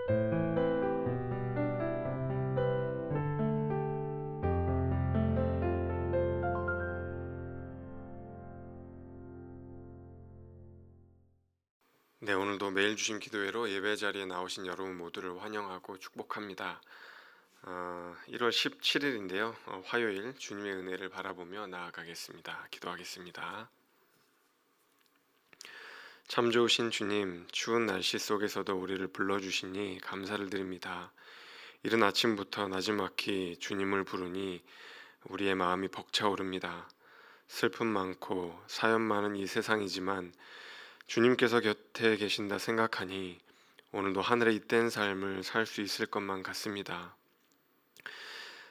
네, 오늘도 매일 주신 기도회로 예배 자리에 나오신 여러분 모두를 환영하고 축복합니다. 1월 17일인데요. 화요일 주님의 은혜를 바라보며 나아가겠습니다. 기도하겠습니다. 참 좋으신 주님, 추운 날씨 속에서도 우리를 불러주시니 감사를 드립니다. 이른 아침부터 나지막히 주님을 부르니 우리의 마음이 벅차오릅니다. 슬픔 많고 사연 많은 이 세상이지만 주님께서 곁에 계신다 생각하니 오늘도 하늘에 잇된 삶을 살 수 있을 것만 같습니다.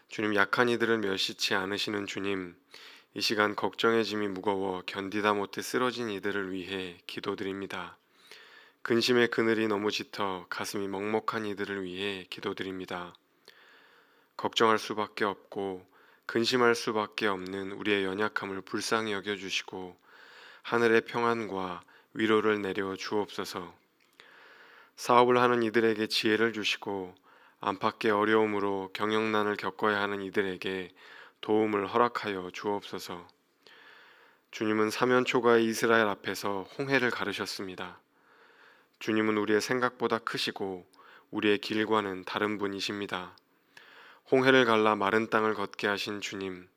주님, 약한 이들을 멸시치 않으시는 주님, 이 시간 걱정의 짐이 무거워 견디다 못해 쓰러진 이들을 위해 기도드립니다. 근심의 그늘이 너무 짙어 가슴이 먹먹한 이들을 위해 기도드립니다. 걱정할 수밖에 없고 근심할 수밖에 없는 우리의 연약함을 불쌍히 여겨주시고 하늘의 평안과 위로를 내려 주옵소서. 사업을 하는 이들에게 지혜를 주시고 안팎의 어려움으로 경영난을 겪어야 하는 이들에게 도움을 허락하여 주옵소서. 주님은 사면초가의 이스라엘 앞에서 홍해를 가르셨습니다. 주님은 우리의 생각보다 크시고 우리의 길과는 다른 분이십니다. 홍해를 갈라 마른 땅을 걷게 하신 주님,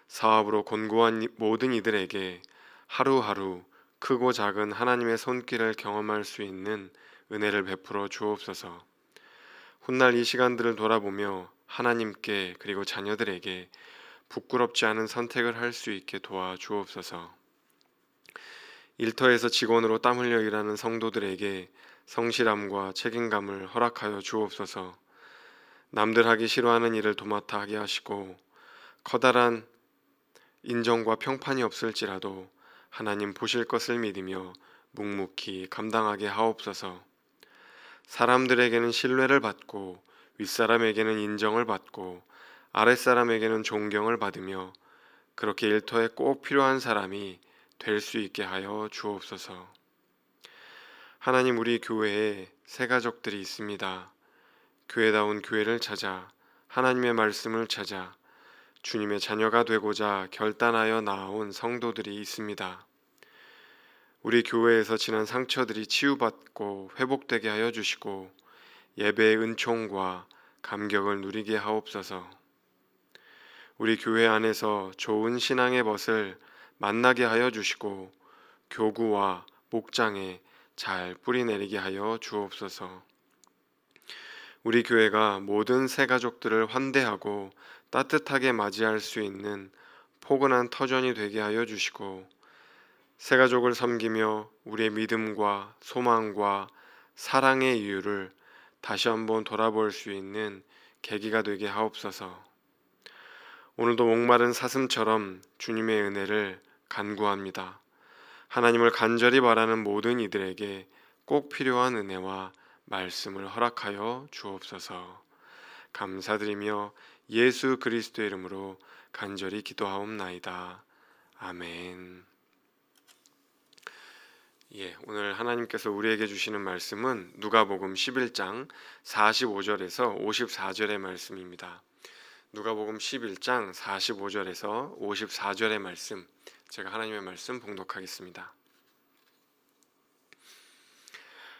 사업으로 곤고한 모든 이들에게 하루하루 크고 작은 하나님의 손길을 경험할 수 있는 은혜를 베풀어 주옵소서. 훗날 이 시간들을 돌아보며 하나님께 그리고 자녀들에게 부끄럽지 않은 선택을 할 수 있게 도와 주옵소서. 일터에서 직원으로 땀 흘려 일하는 성도들에게 성실함과 책임감을 허락하여 주옵소서. 남들 하기 싫어하는 일을 도맡아 하게 하시고 커다란 인정과 평판이 없을지라도 하나님 보실 것을 믿으며 묵묵히 감당하게 하옵소서. 사람들에게는 신뢰를 받고 윗사람에게는 인정을 받고 아랫사람에게는 존경을 받으며 그렇게 일터에 꼭 필요한 사람이 될 수 있게 하여 주옵소서. 하나님, 우리 교회에 새 가족들이 있습니다. 교회다운 교회를 찾아 하나님의 말씀을 찾아 주님의 자녀가 되고자 결단하여 나아온 성도들이 있습니다. 우리 교회에서 지난 상처들이 치유받고 회복되게 하여 주시고 예배의 은총과 감격을 누리게 하옵소서. 우리 교회 안에서 좋은 신앙의 벗을 만나게 하여 주시고 교구와 목장에 잘 뿌리내리게 하여 주옵소서. 우리 교회가 모든 새 가족들을 환대하고 따뜻하게 맞이할 수 있는 포근한 터전이 되게 하여 주시고 새 가족을 섬기며 우리의 믿음과 소망과 사랑의 이유를 다시 한번 돌아볼 수 있는 계기가 되게 하옵소서. 오늘도 목마른 사슴처럼 주님의 은혜를 간구합니다. 하나님을 간절히 바라는 모든 이들에게 꼭 필요한 은혜와 말씀을 허락하여 주옵소서. 감사드리며 예수 그리스도의 이름으로 간절히 기도하옵나이다. 아멘. 오늘 하나님께서 우리에게 주시는 말씀은 누가복음 11장 45절에서 54절의 말씀입니다. 누가복음 11장 45절에서 54절의 말씀, 제가 하나님의 말씀 봉독하겠습니다.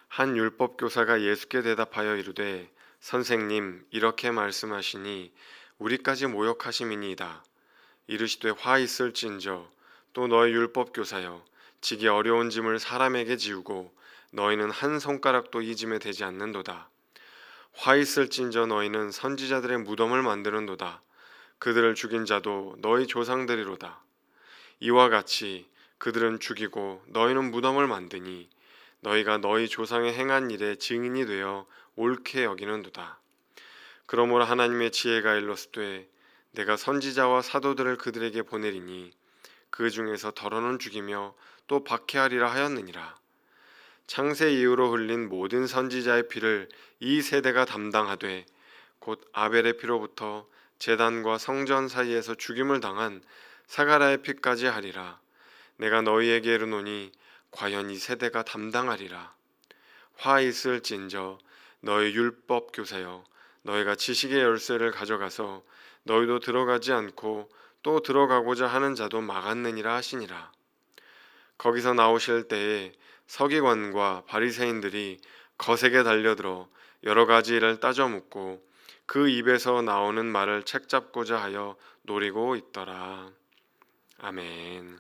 한 율법교사가 예수께 대답하여 이르되 선생님, 이렇게 말씀하시니 우리까지 모욕하심이니이다. 이르시되 화 있을진저 또 너희 율법교사여, 지기 어려운 짐을 사람에게 지우고 너희는 한 손가락도 이 짐에 대지 않는도다. 화 있을진저 너희는 선지자들의 무덤을 만드는도다. 그들을 죽인 자도 너희 조상들이로다. 이와 같이 그들은 죽이고 너희는 무덤을 만드니 너희가 너희 조상의 행한 일에 증인이 되어 옳게 여기는도다. 그러므로 하나님의 지혜가 일렀으되 내가 선지자와 사도들을 그들에게 보내리니 그 중에서 더러는 죽이며 또 박해하리라 하였느니라. 창세 이후로 흘린 모든 선지자의 피를 이 세대가 담당하되 곧 아벨의 피로부터 제단과 성전 사이에서 죽임을 당한 사가랴의 피까지 하리라. 내가 너희에게 이르노니 과연 이 세대가 담당하리라. 화 있을진저 너희 율법 교사여, 너희가 지식의 열쇠를 가져가서 너희도 들어가지 않고 또 들어가고자 하는 자도 막았느니라 하시니라. 거기서 나오실 때에 서기관과 바리새인들이 거세게 달려들어 여러 가지 일을 따져 묻고 그 입에서 나오는 말을 책잡고자 하여 노리고 있더라. 아멘.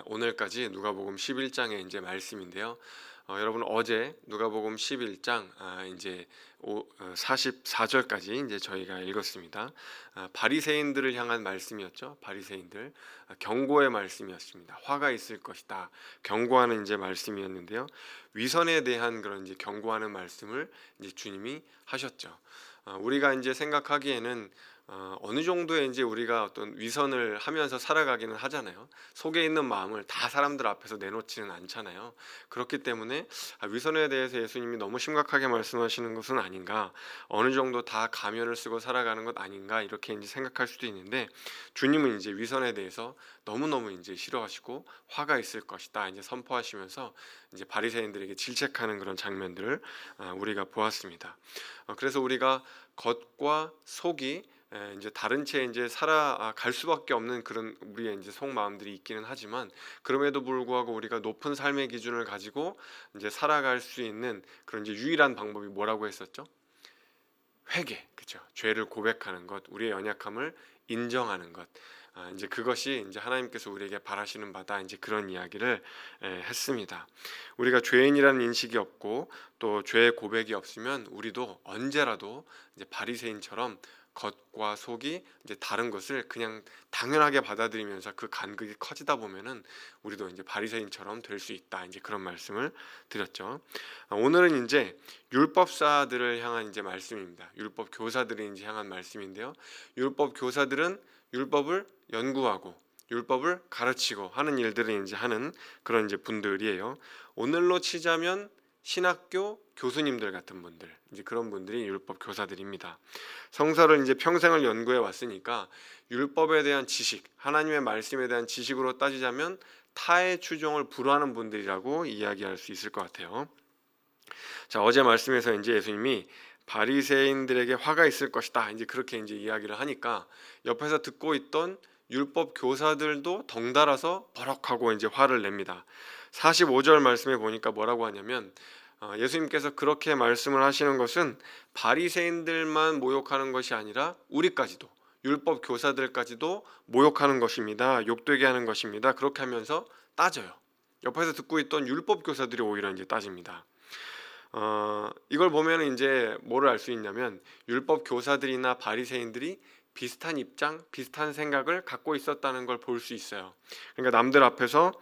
오늘까지 누가복음 11장의 이제 말씀인데요. 여러분 어제 누가복음 11장 이제 44절까지 이제 저희가 읽었습니다. 바리새인들을 향한 말씀이었죠. 바리새인들 경고의 말씀이었습니다. 화가 있을 것이다. 경고하는 이제 말씀이었는데요. 위선에 대한 그런 이제 경고하는 말씀을 이제 주님이 하셨죠. 우리가 이제 생각하기에는 어느 정도의 이제 우리가 어떤 위선을 하면서 살아가기는 하잖아요. 속에 있는 마음을 다 사람들 앞에서 내놓지는 않잖아요. 그렇기 때문에 위선에 대해서 예수님이 너무 심각하게 말씀하시는 것은 아닌가, 어느 정도 다 가면을 쓰고 살아가는 것 아닌가, 이렇게 이제 생각할 수도 있는데, 주님은 이제 위선에 대해서 너무너무 이제 싫어하시고 화가 있을 것이다 이제 선포하시면서 이제 바리새인들에게 질책하는 그런 장면들을 우리가 보았습니다. 그래서 우리가 겉과 속이 이제 다른 채 이제 살아갈 수밖에 없는 그런 우리의 이제 속마음들이 있기는 하지만, 그럼에도 불구하고 우리가 높은 삶의 기준을 가지고 이제 살아갈 수 있는 그런 이제 유일한 방법이 뭐라고 했었죠? 회개, 그렇죠? 죄를 고백하는 것, 우리의 연약함을 인정하는 것. 이제 그것이 이제 하나님께서 우리에게 바라시는 바다, 이제 그런 이야기를 했습니다. 우리가 죄인이라는 인식이 없고 또 죄의 고백이 없으면 우리도 언제라도 이제 바리새인처럼 겉과 속이 이제 다른 것을 그냥 당연하게 받아들이면서 그 간극이 커지다 보면은 우리도 이제 바리새인처럼 될 수 있다. 이제 그런 말씀을 드렸죠. 오늘은 이제 율법사들을 향한 이제 말씀입니다. 율법 교사들이 이제 향한 말씀인데요. 율법 교사들은 율법을 연구하고 율법을 가르치고 하는 일들을 이제 하는 그런 이제 분들이에요. 오늘로 치자면 신학교 교수님들 같은 분들, 이제 그런 분들이 율법 교사들입니다. 성서를 이제 평생을 연구해 왔으니까 율법에 대한 지식, 하나님의 말씀에 대한 지식으로 따지자면 타의 추종을 불허하는 분들이라고 이야기할 수 있을 것 같아요. 자, 어제 말씀에서 이제 예수님이 바리새인들에게 화가 있을 것이다, 이제 그렇게 이제 이야기를 하니까 옆에서 듣고 있던 율법 교사들도 덩달아서 버럭하고 이제 화를 냅니다. 45절 말씀에 보니까 뭐라고 하냐면, 예수님께서 그렇게 말씀을 하시는 것은 바리새인들만 모욕하는 것이 아니라 우리까지도, 율법 교사들까지도 모욕하는 것입니다. 욕되게 하는 것입니다. 그렇게 하면서 따져요. 옆에서 듣고 있던 율법 교사들이 오히려 이제 따집니다. 이걸 보면 이제 뭐를 알 수 있냐면, 율법 교사들이나 바리새인들이 비슷한 입장, 비슷한 생각을 갖고 있었다는 걸 볼 수 있어요. 그러니까 남들 앞에서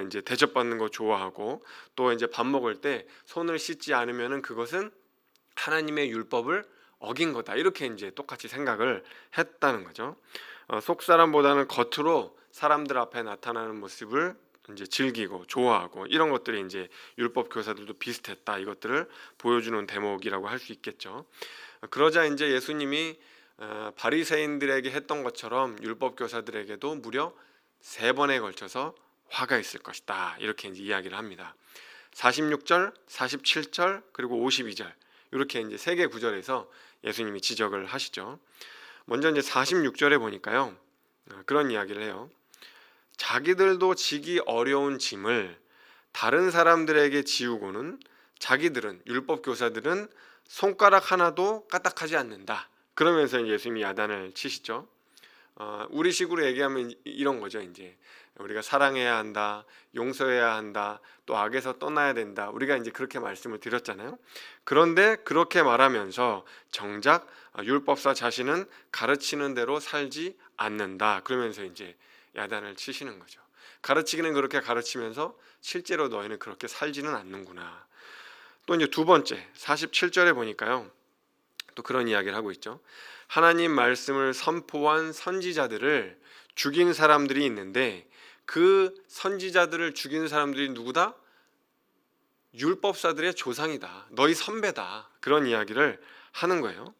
이제 대접받는 거 좋아하고, 또 이제 밥 먹을 때 손을 씻지 않으면은 그것은 하나님의 율법을 어긴 거다, 이렇게 이제 똑같이 생각을 했다는 거죠. 속 사람보다는 겉으로 사람들 앞에 나타나는 모습을 이제 즐기고 좋아하고, 이런 것들이 이제 율법 교사들도 비슷했다, 이것들을 보여주는 대목이라고 할 수 있겠죠. 그러자 이제 예수님이 바리새인들에게 했던 것처럼 율법 교사들에게도 무려 3번에 걸쳐서 화가 있을 것이다, 이렇게 이제 이야기를 합니다. 46절, 47절, 그리고 52절, 이렇게 이제 3개 구절에서 예수님이 지적을 하시죠. 먼저 이제 46절에 보니까요, 그런 이야기를 해요. 자기들도 지기 어려운 짐을 다른 사람들에게 지우고는 자기들은, 율법 교사들은 손가락 하나도 까딱하지 않는다. 그러면서 예수님이 야단을 치시죠. 우리 식으로 얘기하면 이런 거죠. 이제 우리가 사랑해야 한다, 용서해야 한다, 또 악에서 떠나야 된다, 우리가 이제 그렇게 말씀을 드렸잖아요. 그런데 그렇게 말하면서 정작 율법사 자신은 가르치는 대로 살지 않는다, 그러면서 이제 야단을 치시는 거죠. 가르치기는 그렇게 가르치면서 실제로 너희는 그렇게 살지는 않는구나. 또 이제 두 번째 47절에 보니까요, 또 그런 이야기를 하고 있죠. 하나님 말씀을 선포한 선지자들을 죽인 사람들이 있는데, 그 선지자들을 죽인 사람들이 누구다? 율법사들의 조상이다, 너희 선배다, 그런 이야기를 하는 거예요.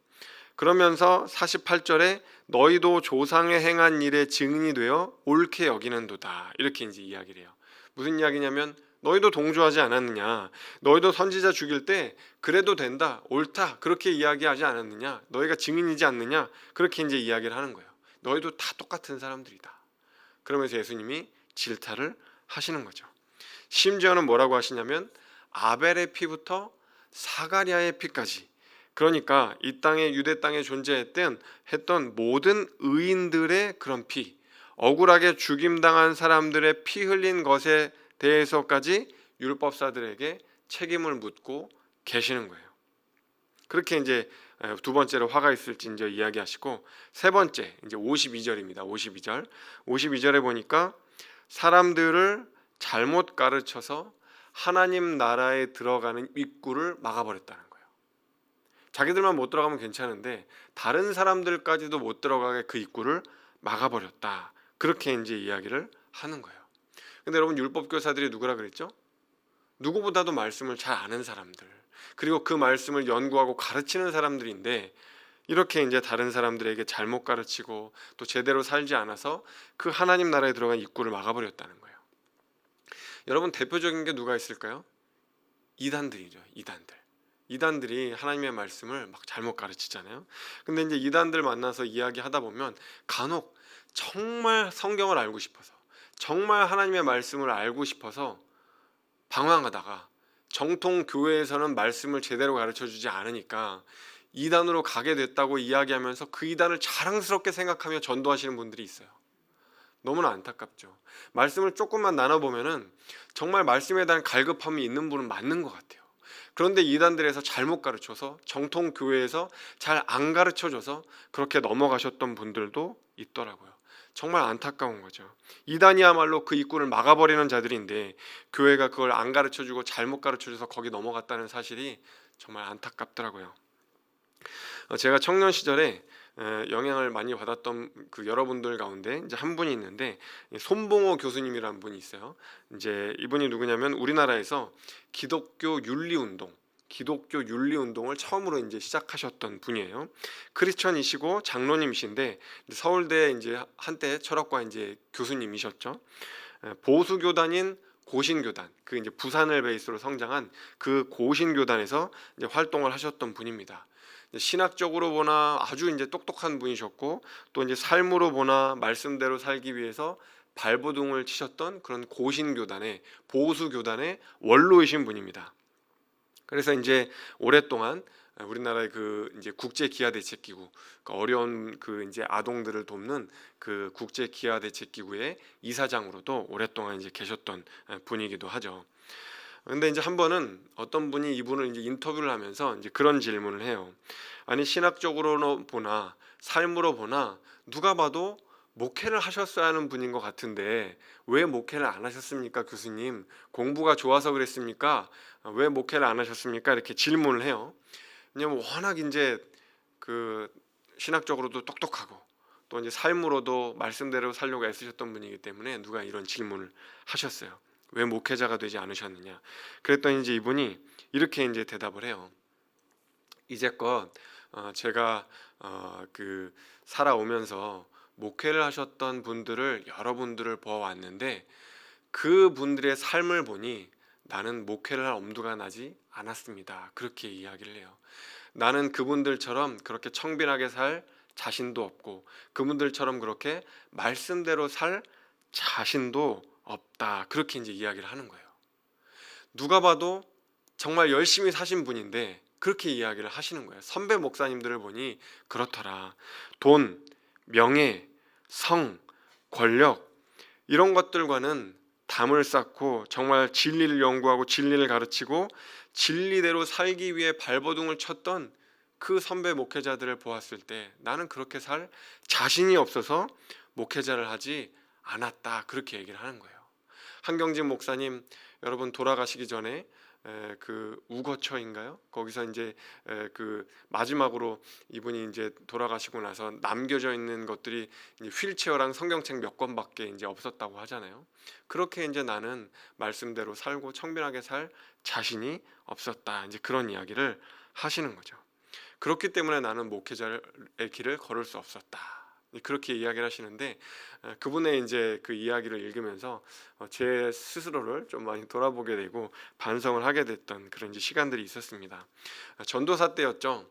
그러면서 48절에 너희도 조상의 행한 일에 증인이 되어 옳게 여기는도다, 이렇게 이제 이야기를 해요. 무슨 이야기냐면 너희도 동조하지 않았느냐? 너희도 선지자 죽일 때 그래도 된다, 옳다 그렇게 이야기하지 않았느냐? 너희가 증인이지 않느냐? 그렇게 이제 이야기를 하는 거예요. 너희도 다 똑같은 사람들이다. 그러면서 예수님이 질타를 하시는 거죠. 심지어는 뭐라고 하시냐면 아벨의 피부터 사가랴의 피까지, 그러니까 이 땅에, 유대 땅에 존재했던 모든 의인들의 그런 피, 억울하게 죽임당한 사람들의 피 흘린 것에 대해서까지 율법사들에게 책임을 묻고 계시는 거예요. 그렇게 이제 두 번째로 화가 있을지 이제 이야기하시고, 세 번째 이제 52절입니다. 52절. 52절에 보니까 사람들을 잘못 가르쳐서 하나님 나라에 들어가는 입구를 막아버렸다는 거예요. 자기들만 못 들어가면 괜찮은데 다른 사람들까지도 못 들어가게 그 입구를 막아버렸다. 그렇게 이제 이야기를 하는 거예요. 근데 여러분, 율법교사들이 누구라 그랬죠? 누구보다도 말씀을 잘 아는 사람들, 그리고 그 말씀을 연구하고 가르치는 사람들인데, 이렇게 이제 다른 사람들에게 잘못 가르치고 또 제대로 살지 않아서 그 하나님 나라에 들어간 입구를 막아버렸다는 거예요. 여러분, 대표적인 게 누가 있을까요? 이단들이죠. 이단들이 하나님의 말씀을 막 잘못 가르치잖아요. 근데 이제 이단들 만나서 이야기하다 보면 간혹 정말 성경을 알고 싶어서, 정말 하나님의 말씀을 알고 싶어서 방황하다가 정통 교회에서는 말씀을 제대로 가르쳐주지 않으니까 이단으로 가게 됐다고 이야기하면서 그 이단을 자랑스럽게 생각하며 전도하시는 분들이 있어요. 너무나 안타깝죠. 말씀을 조금만 나눠보면은 정말 말씀에 대한 갈급함이 있는 분은 맞는 것 같아요. 그런데 이단들에서 잘못 가르쳐서, 정통 교회에서 잘 안 가르쳐줘서 그렇게 넘어가셨던 분들도 있더라고요. 정말 안타까운 거죠. 이단이야말로 그 입구를 막아버리는 자들인데 교회가 그걸 안 가르쳐주고 잘못 가르쳐줘서 거기 넘어갔다는 사실이 정말 안타깝더라고요. 제가 청년 시절에 영향을 많이 받았던 그 여러분들 가운데 이제 한 분이 있는데, 손봉호 교수님이라는 분이 있어요. 이제 이분이 누구냐면 우리나라에서 기독교 윤리 운동을 처음으로 이제 시작하셨던 분이에요. 크리스천이시고 장로님이신데 서울대 이제 한때 철학과 이제 교수님이셨죠. 보수교단인 고신교단, 그 이제 부산을 베이스로 성장한 그 고신교단에서 이제 활동을 하셨던 분입니다. 신학적으로 보나 아주 이제 똑똑한 분이셨고, 또 이제 삶으로 보나 말씀대로 살기 위해서 발버둥을 치셨던 그런 고신교단의, 보수교단의 원로이신 분입니다. 그래서 이제 오랫동안 우리나라의 그 이제 국제 기아 대책 기구, 그 어려운 그 이제 아동들을 돕는 그 국제 기아 대책 기구의 이사장으로도 오랫동안 이제 계셨던 분이기도 하죠. 근데 이제 한 번은 어떤 분이 이분을 이제 인터뷰를 하면서 이제 그런 질문을 해요. 아니, 신학적으로 보나 삶으로 보나 누가 봐도 목회를 하셨어야 하는 분인 것 같은데 왜 목회를 안 하셨습니까, 교수님? 공부가 좋아서 그랬습니까? 왜 목회를 안 하셨습니까? 이렇게 질문을 해요. 왜냐면 워낙 이제 그 신학적으로도 똑똑하고 또 이제 삶으로도 말씀대로 살려고 애쓰셨던 분이기 때문에 누가 이런 질문을 하셨어요. 왜 목회자가 되지 않으셨느냐? 그랬더니 이제 이분이 이렇게 이제 대답을 해요. 이제껏 제가 그 살아오면서 목회를 하셨던 분들을, 여러분들을 보아왔는데 그 분들의 삶을 보니 나는 목회를 할 엄두가 나지 않았습니다. 그렇게 이야기를 해요. 나는 그분들처럼 그렇게 청빈하게 살 자신도 없고 그분들처럼 그렇게 말씀대로 살 자신도 없다. 그렇게 이제 이야기를 하는 거예요. 누가 봐도 정말 열심히 사신 분인데 그렇게 이야기를 하시는 거예요. 선배 목사님들을 보니 그렇더라. 돈, 명예, 성, 권력 이런 것들과는 담을 쌓고 정말 진리를 연구하고 진리를 가르치고 진리대로 살기 위해 발버둥을 쳤던 그 선배 목회자들을 보았을 때 나는 그렇게 살 자신이 없어서 목회자를 하지 않았다. 그렇게 얘기를 하는 거예요. 한경진 목사님, 여러분 돌아가시기 전에 그 우거처인가요? 거기서 이제 그 마지막으로 이분이 이제 돌아가시고 나서 남겨져 있는 것들이 이제 휠체어랑 성경책 몇 권밖에 이제 없었다고 하잖아요. 그렇게 이제 나는 말씀대로 살고 청빈하게 살 자신이 없었다. 이제 그런 이야기를 하시는 거죠. 그렇기 때문에 나는 목회자의 길을 걸을 수 없었다. 그렇게 이야기를 하시는데, 그분의 이제 그 이야기를 읽으면서 제 스스로를 좀 많이 돌아보게 되고 반성을 하게 됐던 그런 이제 시간들이 있었습니다. 전도사 때였죠.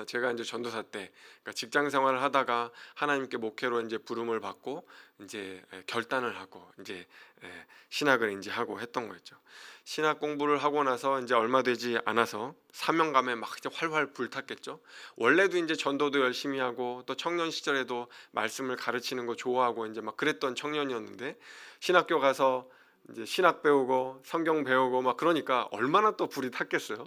제가 이제 전도사 때, 그러니까 직장 생활을 하다가 하나님께 목회로 이제 부름을 받고 이제 결단을 하고 이제 신학을 이제 하고 했던 거였죠. 신학 공부를 하고 나서 이제 얼마 되지 않아서 사명감에 막 이제 활활 불탔겠죠. 원래도 이제 전도도 열심히 하고 또 청년 시절에도 말씀을 가르치는 거 좋아하고 이제 막 그랬던 청년이었는데, 신학교 가서 이제 신학 배우고 성경 배우고 막 그러니까 얼마나 또 불이 탔겠어요.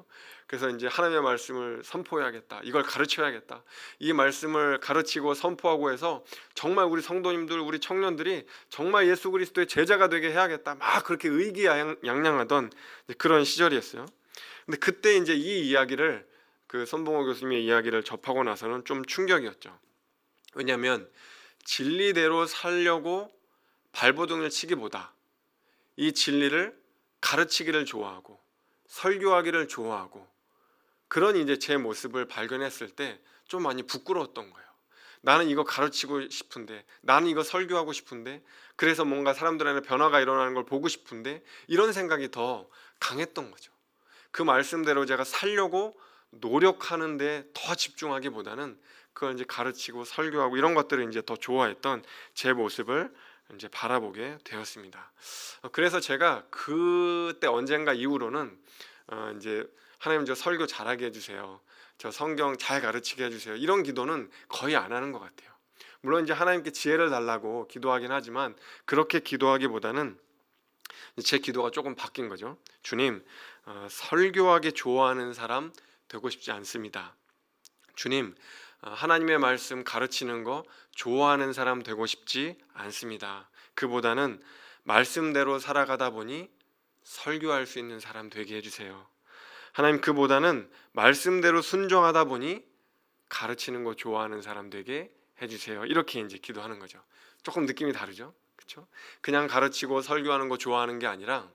그래서 이제 하나님의 말씀을 선포해야겠다, 이걸 가르쳐야겠다, 이 말씀을 가르치고 선포하고 해서 정말 우리 성도님들, 우리 청년들이 정말 예수 그리스도의 제자가 되게 해야겠다, 막 그렇게 의기양양하던 그런 시절이었어요. 근데 그때 이제 이 이야기를, 그 손봉호 교수님의 이야기를 접하고 나서는 좀 충격이었죠. 왜냐하면 진리대로 살려고 발버둥을 치기보다 이 진리를 가르치기를 좋아하고 설교하기를 좋아하고 그런 이제 제 모습을 발견했을 때 좀 많이 부끄러웠던 거예요. 나는 이거 가르치고 싶은데, 나는 이거 설교하고 싶은데, 그래서 뭔가 사람들 안에 변화가 일어나는 걸 보고 싶은데, 이런 생각이 더 강했던 거죠. 그 말씀대로 제가 살려고 노력하는데 더 집중하기보다는 그걸 이제 가르치고 설교하고 이런 것들을 이제 더 좋아했던 제 모습을 이제 바라보게 되었습니다. 그래서 제가 그때 언젠가 이후로는 이제 하나님 저 설교 잘하게 해주세요, 저 성경 잘 가르치게 해주세요, 이런 기도는 거의 안 하는 것 같아요. 물론 이제 하나님께 지혜를 달라고 기도하긴 하지만 그렇게 기도하기보다는 제 기도가 조금 바뀐 거죠. 주님, 설교하기 좋아하는 사람 되고 싶지 않습니다. 주님, 하나님의 말씀 가르치는 거 좋아하는 사람 되고 싶지 않습니다. 그보다는 말씀대로 살아가다 보니 설교할 수 있는 사람 되게 해주세요. 하나님, 그보다는 말씀대로 순종하다 보니 가르치는 거 좋아하는 사람 되게 해주세요. 이렇게 이제 기도하는 거죠. 조금 느낌이 다르죠, 그렇죠? 그냥 가르치고 설교하는 거 좋아하는 게 아니라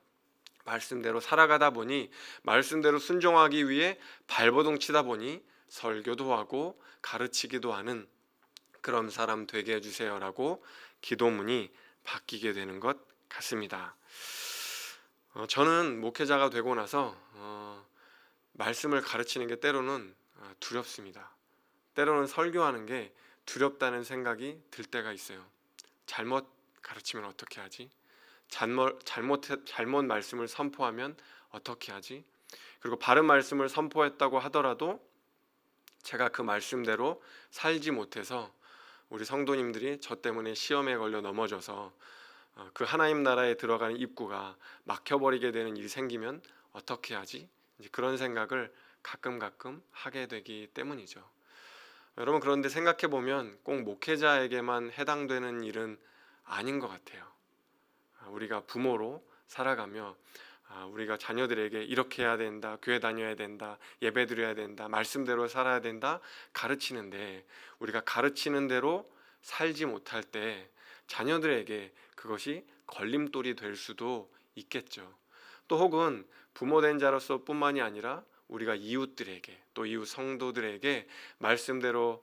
말씀대로 살아가다 보니, 말씀대로 순종하기 위해 발버둥 치다 보니 설교도 하고 가르치기도 하는 그런 사람 되게 해주세요라고 기도문이 바뀌게 되는 것 같습니다. 저는 목회자가 되고 나서 말씀을 가르치는 게 때로는 두렵습니다. 때로는 설교하는 게 두렵다는 생각이 들 때가 있어요. 잘못 가르치면 어떻게 하지? 잘못 말씀을 선포하면 어떻게 하지? 그리고 바른 말씀을 선포했다고 하더라도 제가 그 말씀대로 살지 못해서 우리 성도님들이 저 때문에 시험에 걸려 넘어져서 그 하나님 나라에 들어가는 입구가 막혀버리게 되는 일이 생기면 어떻게 하지? 이제 그런 생각을 가끔 하게 되기 때문이죠. 여러분, 그런데 생각해 보면 꼭 목회자에게만 해당되는 일은 아닌 것 같아요. 우리가 부모로 살아가며 우리가 자녀들에게 이렇게 해야 된다, 교회 다녀야 된다, 예배 드려야 된다, 말씀대로 살아야 된다 가르치는데, 우리가 가르치는 대로 살지 못할 때 자녀들에게 그것이 걸림돌이 될 수도 있겠죠. 또 혹은 부모된 자로서 뿐만이 아니라 우리가 이웃들에게, 또 이웃 성도들에게 말씀대로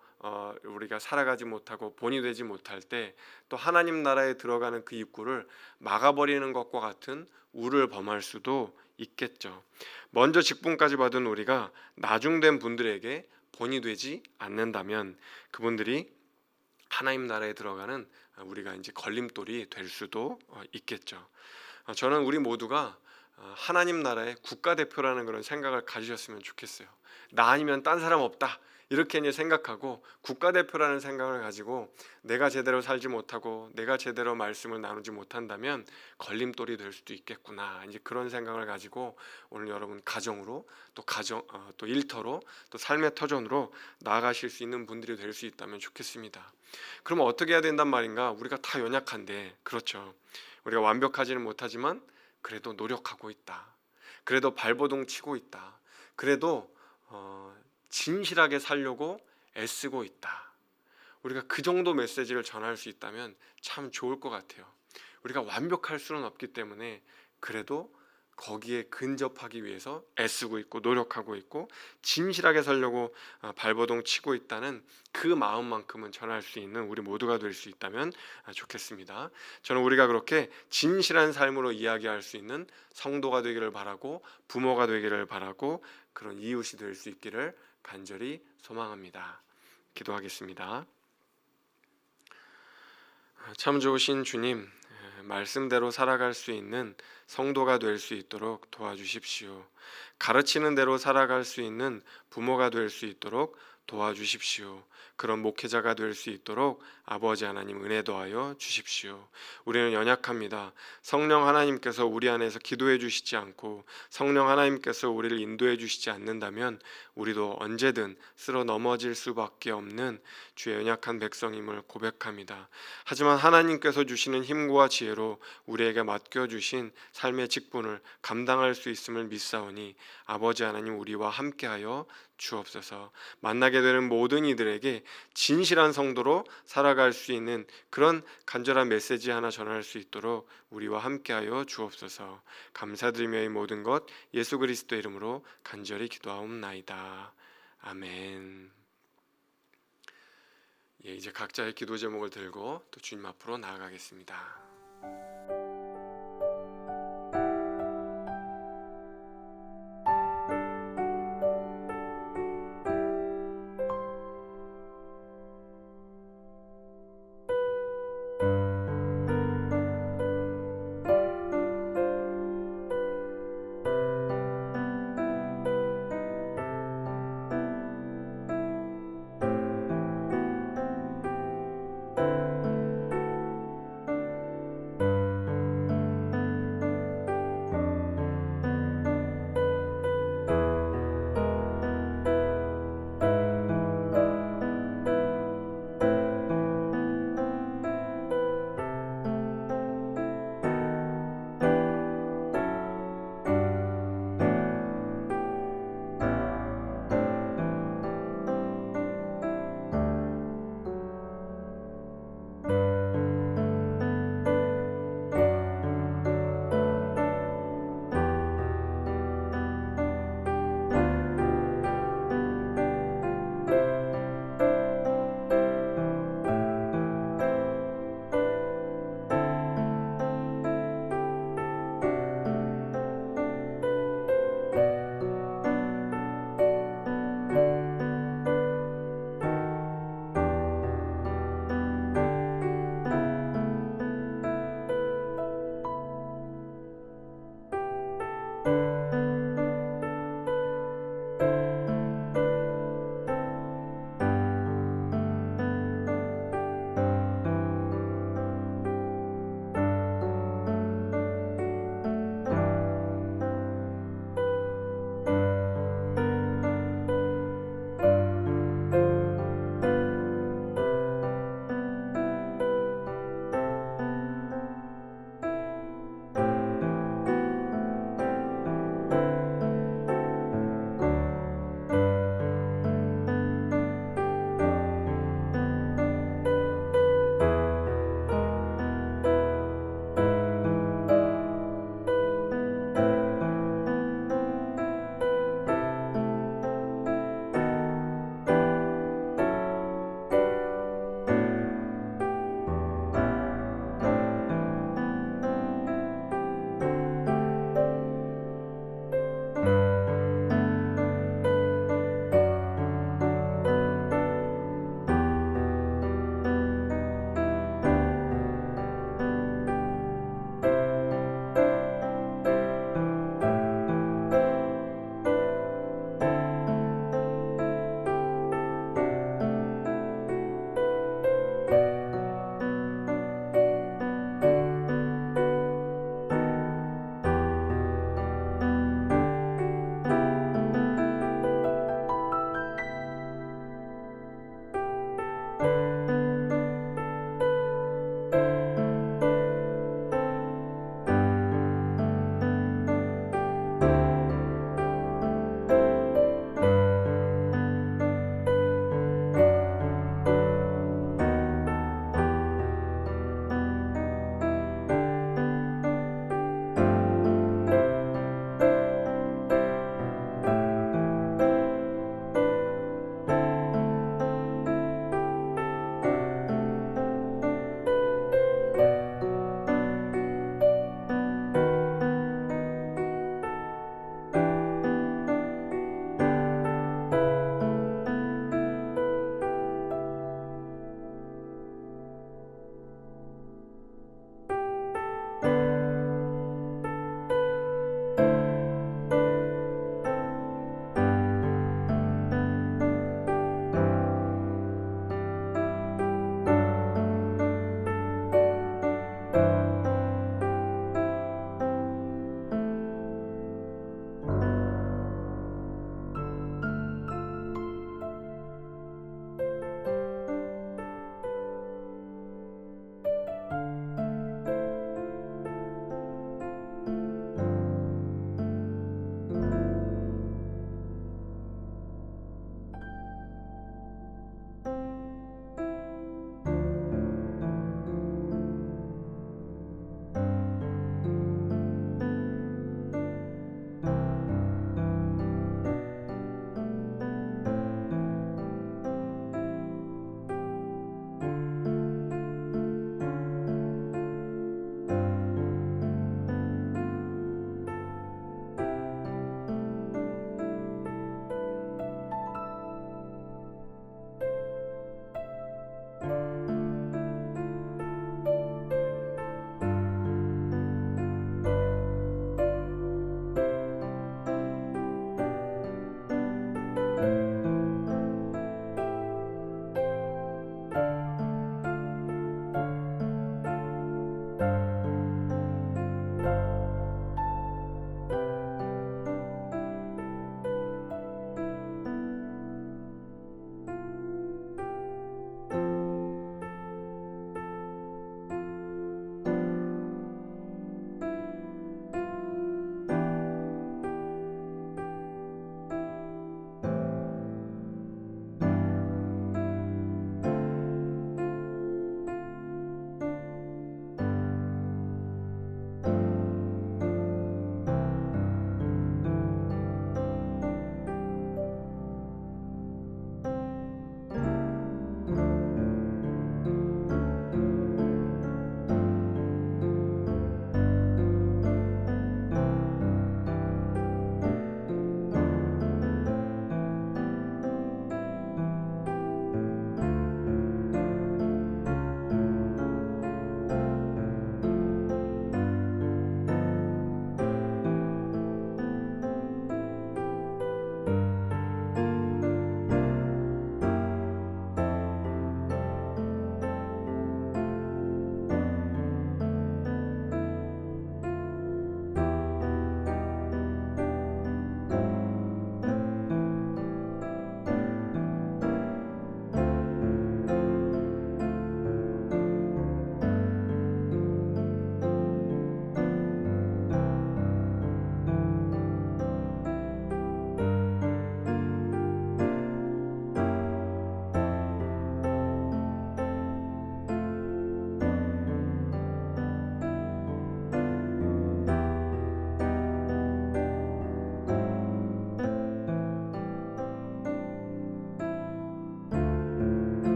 우리가 살아가지 못하고 본이 되지 못할 때 또 하나님 나라에 들어가는 그 입구를 막아버리는 것과 같은 우를 범할 수도 있겠죠. 먼저 직분까지 받은 우리가 나중된 분들에게 본이 되지 않는다면 그분들이 하나님 나라에 들어가는 우리가 이제 걸림돌이 될 수도 있겠죠. 저는 우리 모두가 하나님 나라의 국가대표라는 그런 생각을 가지셨으면 좋겠어요. 나 아니면 딴 사람 없다, 이렇게 이제 생각하고 국가대표라는 생각을 가지고 내가 제대로 살지 못하고 내가 제대로 말씀을 나누지 못한다면 걸림돌이 될 수도 있겠구나, 이제 그런 생각을 가지고 오늘 여러분 가정으로 또 일터로 또 삶의 터전으로 나아가실 수 있는 분들이 될 수 있다면 좋겠습니다. 그러면 어떻게 해야 된단 말인가? 우리가 다 연약한데, 그렇죠, 우리가 완벽하지는 못하지만 그래도 노력하고 있다, 그래도 발버둥 치고 있다, 그래도 진실하게 살려고 애쓰고 있다. 우리가 그 정도 메시지를 전할 수 있다면 참 좋을 것 같아요. 우리가 완벽할 수는 없기 때문에 그래도 거기에 근접하기 위해서 애쓰고 있고 노력하고 있고 진실하게 살려고 발버둥 치고 있다는 그 마음만큼은 전할 수 있는 우리 모두가 될 수 있다면 좋겠습니다. 저는 우리가 그렇게 진실한 삶으로 이야기할 수 있는 성도가 되기를 바라고 부모가 되기를 바라고 그런 이웃이 될 수 있기를 간절히 소망합니다. 기도하겠습니다. 참 좋으신 주님, 말씀대로 살아갈 수 있는 성도가 될 수 있도록 도와주십시오. 가르치는 대로 살아갈 수 있는 부모가 될 수 있도록 도와주십시오. 그런 목회자가 될 수 있도록 아버지 하나님 은혜 더하여 주십시오. 우리는 연약합니다. 성령 하나님께서 우리 안에서 기도해 주시지 않고 성령 하나님께서 우리를 인도해 주시지 않는다면 우리도 언제든 쓸어 넘어질 수밖에 없는 주의 연약한 백성임을 고백합니다. 하지만 하나님께서 주시는 힘과 지혜로 우리에게 맡겨주신 삶의 직분을 감당할 수 있음을 믿사오니 아버지 하나님 우리와 함께하여 주옵소서. 만나게 되는 모든 이들에게 진실한 성도로 살아갈 수 있는 그런 간절한 메시지 하나 전할 수 있도록 우리와 함께하여 주옵소서. 감사드리며 이 모든 것 예수 그리스도 이름으로 간절히 기도하옵나이다. 아멘. 이제 각자의 기도 제목을 들고 또 주님 앞으로 나아가겠습니다.